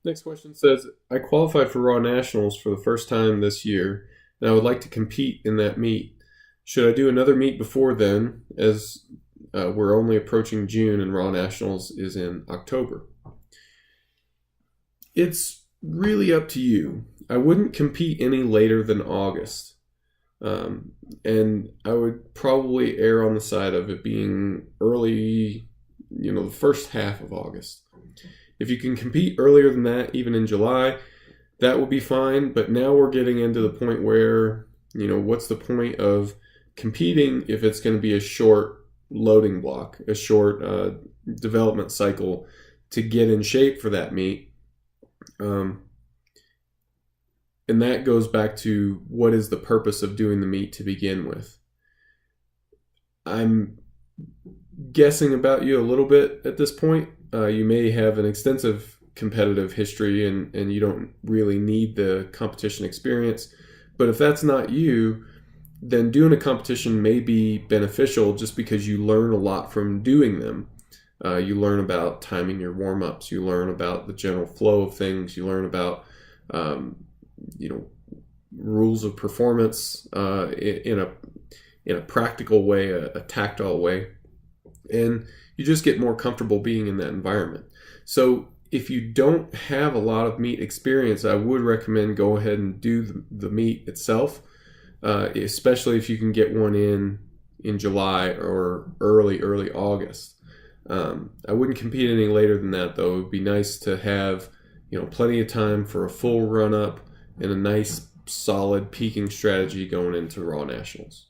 Next question says, I qualified for Raw Nationals for the first time this year, and I would like to compete in that meet. Should I do another meet before then, as we're only approaching June and Raw Nationals is in October? It's really up to you. I wouldn't compete any later than August. And I would probably err on the side of it being early, the first half of August. If you can compete earlier than that, even in July, that will be fine. But now we're getting into the point where, what's the point of competing if it's going to be a short loading block, a short development cycle to get in shape for that meet? And that goes back to what is the purpose of doing the meet to begin with. I'm guessing about you a little bit at this point. You may have an extensive competitive history and you don't really need the competition experience. But if that's not you, then doing a competition may be beneficial just because you learn a lot from doing them. You learn about timing your warm-ups. You learn about the general flow of things. You learn about rules of performance in a practical way, a tactile way, and you just get more comfortable being in that environment. So if you don't have a lot of meet experience, I would recommend go ahead and do the meet itself, especially if you can get one in July or early August. I wouldn't compete any later than that, though. It would be nice to have plenty of time for a full run up and a nice solid peaking strategy going into Raw Nationals.